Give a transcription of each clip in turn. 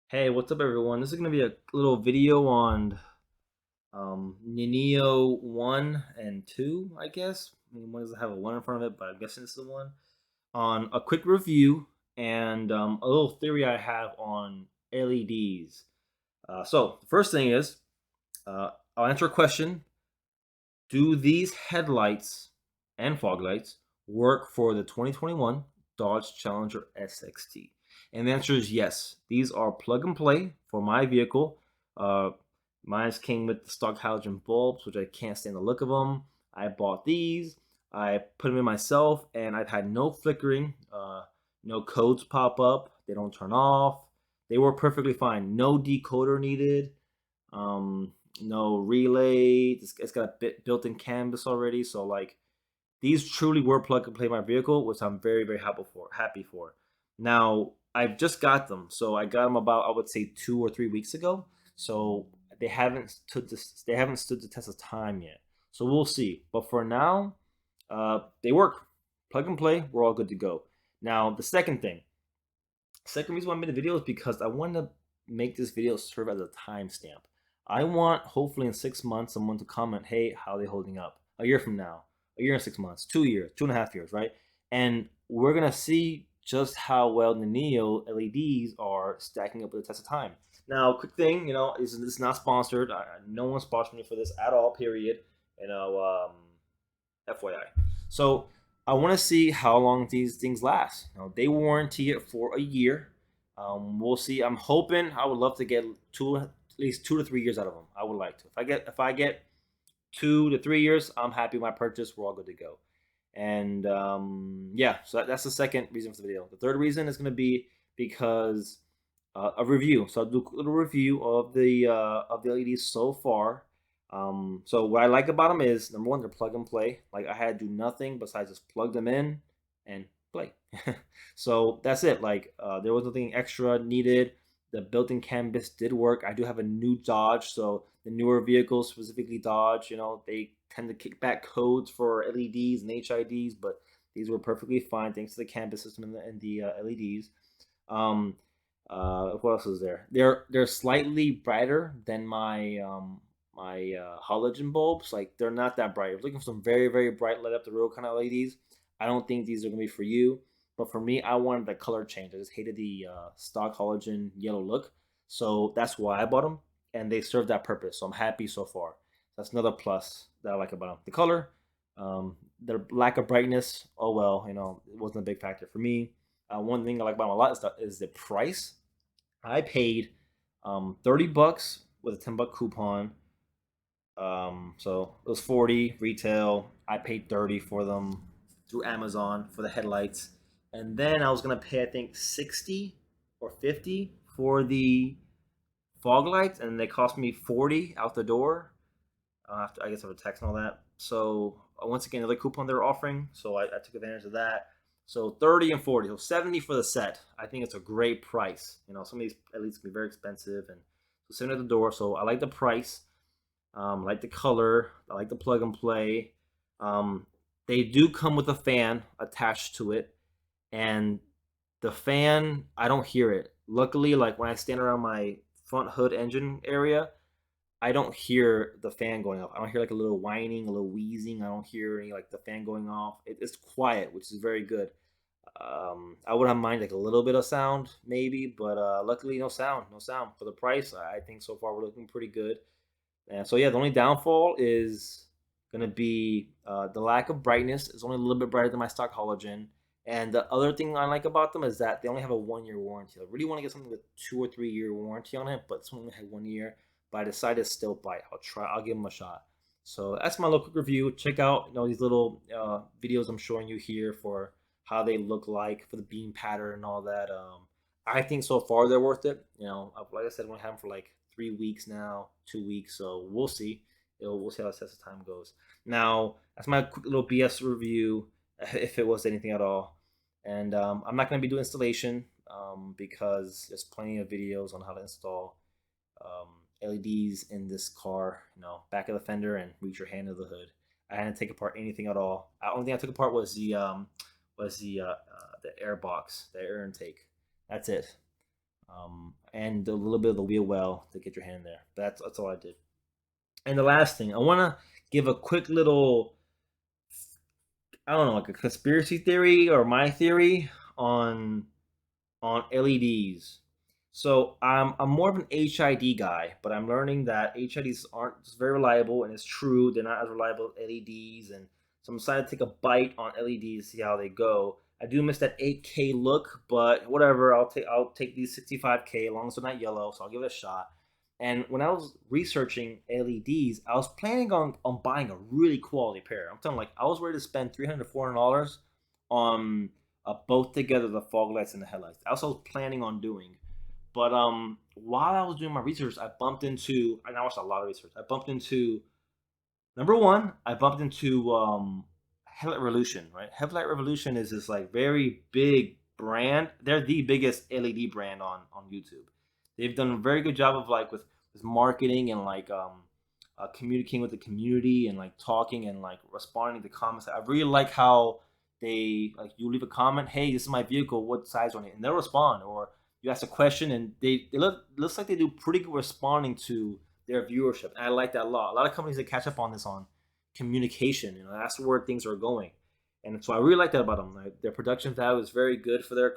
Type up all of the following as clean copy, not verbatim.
Hey, what's up, everyone? This is going to be a little video on Nineo 1 and 2, I guess. I mean, one doesn't have a 1 in front of it, but I'm guessing it's the one. On a quick review and a little theory I have on LEDs. So, the first thing is, I'll answer a question. Do these headlights and fog lights work for the 2021 Dodge Challenger SXT? And the answer is yes. These are plug and play for my vehicle. Uh, Mine came with the stock halogen bulbs, which I can't stand the look of them. I bought these. I put them in myself, and I've had no flickering, no codes pop up. They don't turn off. They work perfectly fine. No decoder needed. Um, no relay. It's got a built-in canvas already. So like these truly were plug and play my vehicle, which I'm very happy for. Now I've just got them, so I got them about I would say 2 or 3 weeks ago. So they haven't stood the test of time yet. So we'll see. But for now, they work. Plug and play. We're all good to go. Now the second reason why I made the video is because I want to make this video serve as a timestamp. I want, hopefully in 6 months, someone to comment, hey, how are they holding up? A year from now, a year and 6 months, 2 years, 2.5 years, right? And we're gonna see just how well the Neo LEDs are stacking up with the test of time. Now, quick thing, is this is not sponsored. No one's sponsoring me for this at all. Period. FYI. So I want to see how long these things last. They warranty it for a year. We'll see. I'm hoping. I would love to get at least 2 to 3 years out of them. I would like to. If I get 2 to 3 years, I'm happy with my purchase. We're all good to go. And yeah, so that's the second reason for the video. The third reason is going to be because a review. So I'll do a little review of the LEDs so far. So what I like about them is number one, they're plug and play. Like I had to do nothing besides just plug them in and play. So that's it. Like there was nothing extra needed. The built-in canvas did work. I do have a new Dodge, so the newer vehicles, specifically Dodge, they tend to kick back codes for LEDs and HIDs, but these were perfectly fine thanks to the canvas system and the LEDs. Um, what else is there? They're slightly brighter than my halogen bulbs. Like they're not that bright. If you're looking for some very bright light up the road kind of LEDs, I don't think these are gonna be for you. But for me, I wanted the color change. I just hated the stock halogen yellow look, so that's why I bought them, and they serve that purpose. So I'm happy so far. That's another plus that I like about them. The color, their lack of brightness. Oh well, it wasn't a big factor for me. One thing I like about them a lot is the price. I paid $30 with a $10 coupon. So it was 40 retail. I paid 30 for them through Amazon for the headlights. And then I was gonna pay I think 60 or 50 for the fog lights, and they cost me 40 out the door. After I guess I have a text and all that. So once again, another coupon they were offering, so I took advantage of that. So 30 and 40, so 70 for the set. I think it's a great price. Some of these at least can be very expensive, and so 70 at the door. So I like the price. I like the color. I like the plug and play. They do come with a fan attached to it, and the fan I don't hear it. Luckily, like when I stand around my front hood engine area, I don't hear the fan going off. I don't hear like a little whining, a little wheezing. I don't hear any like the fan going off. It's quiet, which is very good. I wouldn't mind like a little bit of sound maybe, but luckily no sound, no sound for the price. I think so far we're looking pretty good. And so yeah, the only downfall is gonna be the lack of brightness. It's only a little bit brighter than my stock halogen. And the other thing I like about them is that they only have a 1 year warranty. I really want to get something with 2 or 3 year warranty on it, but this one only had 1 year. But I decided to still buy it. I'll try. I'll give them a shot. So that's my little quick review. Check out these little videos I'm showing you here for how they look like for the beam pattern and all that. I think so far they're worth it. Like I said, I'm gonna have them for like 3 weeks now, 2 weeks. So we'll see. We'll see how the test of time goes. Now that's my quick little BS review, if it was anything at all. And I'm not gonna be doing installation because there's plenty of videos on how to install um, LEDs in this car. Back of the fender and reach your hand to the hood. I didn't take apart anything at all. The only thing I took apart was the air box, the air intake. That's it. and a little bit of the wheel well to get your hand there. That's all I did. And the last thing, I want to give a quick little, I don't know, like a conspiracy theory or my theory on LEDs. So I'm more of an HID guy, but I'm learning that HIDs aren't very reliable, and it's true they're not as reliable as LEDs. And so I'm decided to take a bite on LEDs, see how they go. I do miss that 8K look, but whatever. I'll take these 65K as long as they're not yellow, so I'll give it a shot. And when I was researching LEDs, I was planning on buying a really quality pair. I'm telling you, like I was ready to spend $300 to $400 on both together, the fog lights and the headlights. That's what I was planning on doing. But while I was doing my research, I bumped into, and I watched a lot of research. I bumped into number one. I bumped into Headlight Revolution. Right, Headlight Revolution is this like very big brand. They're the biggest LED brand on YouTube. They've done a very good job of like with marketing and like communicating with the community and like talking and like responding to comments. I really like how they like you leave a comment, hey, this is my vehicle, what size on it, and they'll respond. Or you ask a question and they looks like they do pretty good responding to their viewership. And I like that a lot. A lot of companies that catch up on this on communication. That's where things are going. And so I really like that about them. Like, their production value is very good for their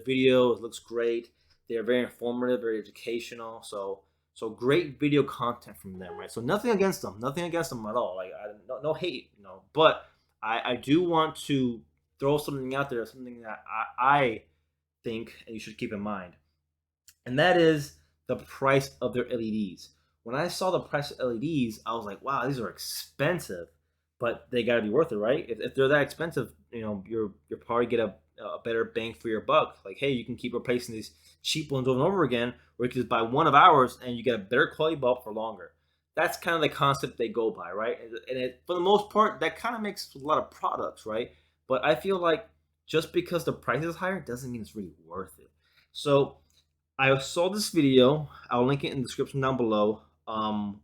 video. It looks great. They're very informative, very educational. So great video content from them, right? So nothing against them at all. Like no hate, But I do want to throw something out there, something that I think and you should keep in mind, and that is the price of their LEDs. When I saw the price of LEDs, I was like, wow, these are expensive, but they got to be worth it, right? If they're that expensive, you're probably get a better bang for your buck. Like, hey, you can keep replacing these cheap ones over and over again, or you can just buy one of ours and you get a better quality bulb for longer. That's kind of the concept they go by, right? For the most part, that kind of makes a lot of products, right? But I feel like just because the price is higher doesn't mean it's really worth it. So I saw this video. I'll link it in the description down below,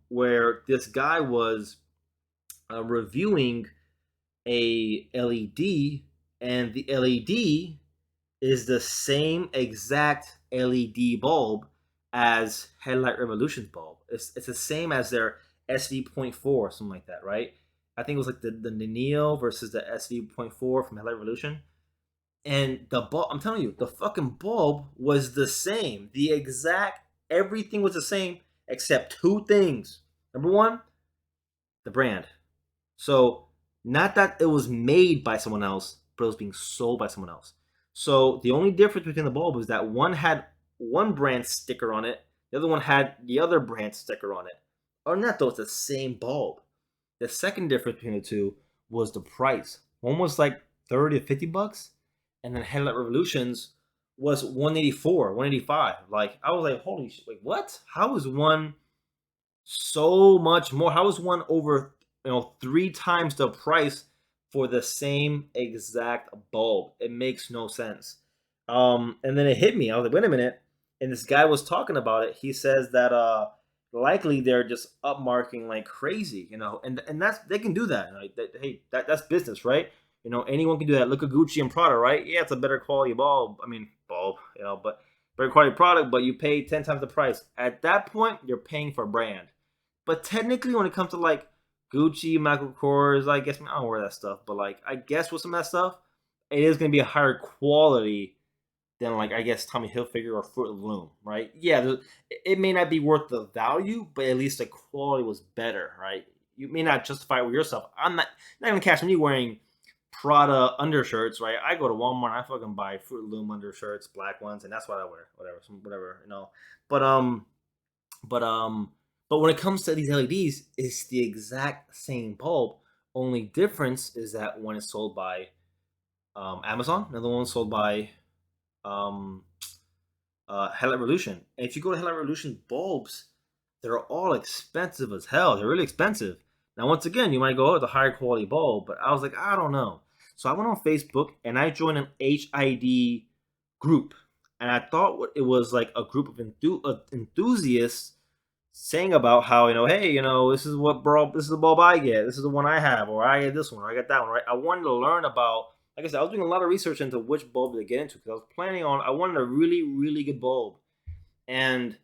where this guy was reviewing a LED, and the LED is the same exact LED bulb as Headlight Revolution's bulb. It's the same as their SV.4 or something like that, right? I think it was like the Nineo versus the SV.4 from Headlight Revolution. And the bulb, I'm telling you, the fucking bulb was the same. The exact, everything was the same except two things. Number one, the brand. So, not that it was made by someone else, but it was being sold by someone else. So, the only difference between the bulb was that one had one brand sticker on it, the other one had the other brand sticker on it. Other than that, though, it's the same bulb. The second difference between the two was the price. One was like 30 to $50, and then Headlight Revolutions was 184, 185. Like, I was like, holy shit, wait, what? How is one so much more? How is one over, three times the price for the same exact bulb? It makes no sense. And then it hit me. I was like, wait a minute. And this guy was talking about it. He says that likely they're just upmarking like crazy, and that's they can do that. Like, hey, that's business, right? Anyone can do that. Look at Gucci and Prada, right? Yeah, it's a better quality bulb. I mean, bulb, but better quality product, but you pay 10 times the price. At that point, you're paying for brand. But technically, when it comes to like Gucci, Michael Kors, I guess I don't wear that stuff, but like I guess with some of that stuff, it is going to be a higher quality than like I guess Tommy Hilfiger or Fruit of the Loom, right? Yeah, it may not be worth the value, but at least the quality was better, right? You may not justify it with yourself. I'm not gonna catch me wearing Prada undershirts, right? I go to Walmart, I fucking buy Fruit of the Loom undershirts, black ones, and that's what I wear. Whatever. But but but when it comes to these LEDs, it's the exact same bulb. Only difference is that one is sold by Amazon, another one is sold by um, Headlight Revolution. And if you go to Headlight Revolution bulbs, they're all expensive as hell. They're really expensive. Now, once again, you might go, oh, it's a higher quality bulb, but I was like, I don't know. So I went on Facebook and I joined an HID group, and I thought it was like a group of enthusiasts saying about how hey, this is the bulb I get, this is the one I have, or I get this one, or I get that one, right? I wanted to learn about, like I said, I was doing a lot of research into which bulb to get into because I wanted a really, really good bulb. And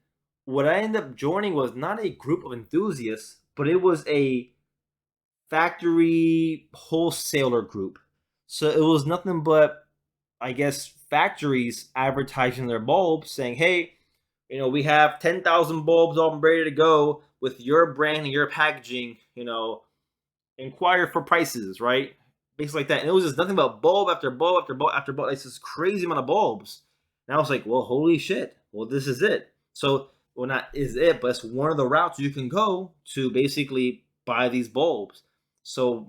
what I ended up joining was not a group of enthusiasts, but it was a factory wholesaler group. So it was nothing but, I guess, factories advertising their bulbs, saying, "Hey, we have 10,000 bulbs all ready to go with your brand and your packaging. Inquire for prices, right?" Basically like that. And it was just nothing but bulb after bulb after bulb after bulb. It's this crazy amount of bulbs. And I was like, well, holy shit. Well, this is it. So, well, not is it, but it's one of the routes you can go to basically buy these bulbs. So,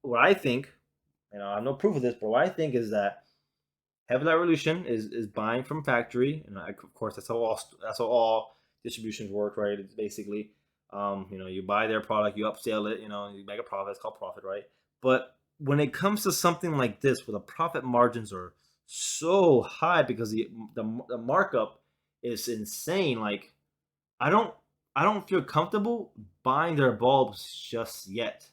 what I think, I have no proof of this, but what I think is that Headlight Revolution is buying from factory, and of course that's how all distributions work, right? It's basically, you buy their product, you upsell it, you make a profit. It's called profit, right? But when it comes to something like this, where the profit margins are so high because the markup is insane, like I don't I don't feel comfortable buying their bulbs just yet.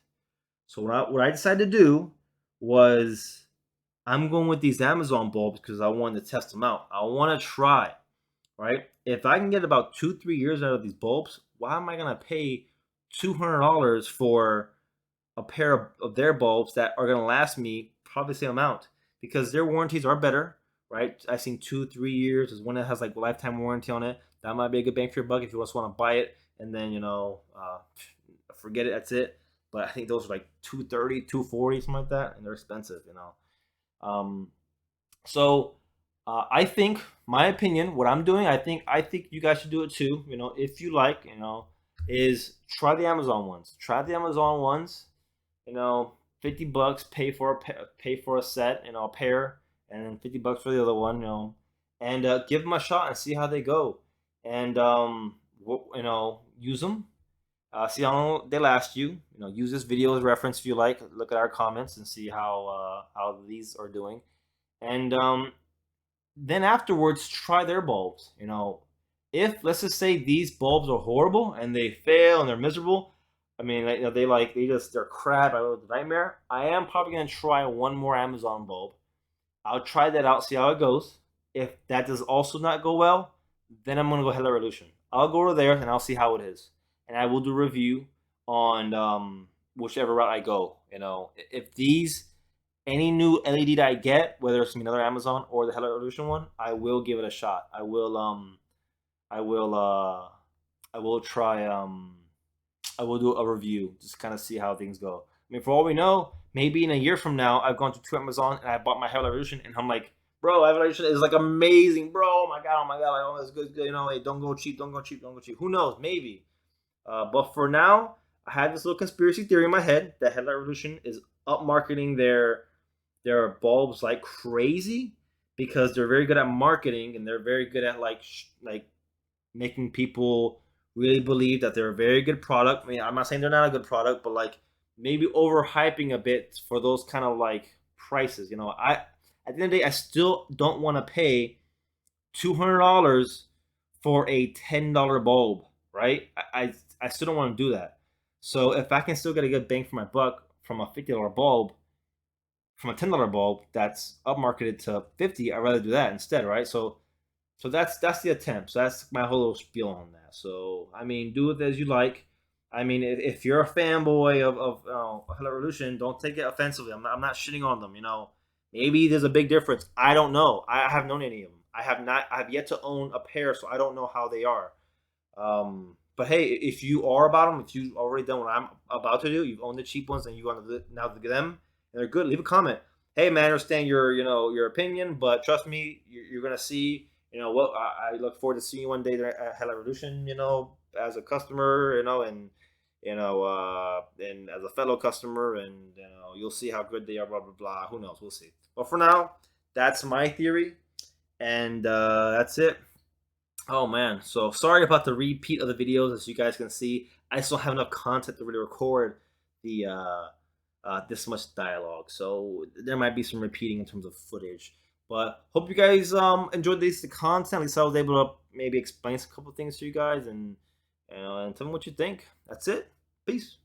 So what I decided to do was I'm going with these Amazon bulbs because I wanted to test them out. I want to try, right? If I can get about 2, 3 years out of these bulbs, why am I gonna pay $200 for a pair of their bulbs that are gonna last me probably the same amount? Because their warranties are better, right? I've seen 2, 3 years. There's one that has like lifetime warranty on it. That might be a good bang for your buck if you just want to buy it and then forget it. That's it. But I think those are like 230, 240, something like that, and they're expensive. Um, so I think, my opinion, what I'm doing, I think you guys should do it too. If you like, is try the Amazon ones. Try the Amazon ones. 50 bucks, pay for a set, a pair, and then 50 bucks for the other one. And give them a shot and see how they go. And use them. See how long they last you. Use this video as reference if you like. Look at our comments and see how these are doing. And then afterwards, try their bulbs. If let's just say these bulbs are horrible and they fail and they're miserable. I mean, they're crap. I was a nightmare. I am probably gonna try one more Amazon bulb. I'll try that out, see how it goes. If that does also not go well, then I'm gonna go Hello Revolution. I'll go over there and I'll see how it is, and I will do a review on whichever route I go. If these any new LED that I get, whether it's another Amazon or the Hello Revolution one, I will give it a shot. I will I will try I will do a review, just kind of see how things go. I mean, for all we know, maybe in a year from now, I've gone to two Amazon and I bought my Hello Revolution, and I'm like, bro, Evolution is like amazing, bro. Oh my god, like, oh, it's good, good. Hey, don't go cheap, don't go cheap, don't go cheap. Who knows? Maybe. But for now, I had this little conspiracy theory in my head that Headlight Revolution is up marketing their bulbs like crazy because they're very good at marketing and they're very good at like making people really believe that they're a very good product. I mean, I'm not saying they're not a good product, but like maybe overhyping a bit for those kind of like prices. I at the end of the day, I still don't want to pay $200 for a $10 bulb, right? I still don't want to do that. So if I can still get a good bang for my buck from a $50 bulb, from a $10 bulb that's upmarketed to 50, I'd rather do that instead, right? So that's the attempt. So that's my whole little spiel on that. So I mean, do it as you like. I mean, if you're a fanboy of Hello Revolution, don't take it offensively. I'm not shitting on them. Maybe there's a big difference. I don't know. I have known any of them. I have not. I have yet to own a pair, so I don't know how they are. But hey, if you are about them, if you've already done what I'm about to do, you've owned the cheap ones and you want to now get them, and they're good. Leave a comment. Hey man, I understand your opinion, but trust me, you're gonna see. What I look forward to seeing you one day there at Hello Revolution. As a customer, and as a fellow customer, and you'll see how good they are. Blah blah blah. Who knows? We'll see. But for now, that's my theory, and that's it. Oh man, so sorry about the repeat of the videos. As you guys can see, I still have enough content to really record the this much dialogue, so there might be some repeating in terms of footage. But hope you guys enjoyed the content. At least I was able to maybe explain a couple things to you guys, and and tell me what you think. That's it. Peace.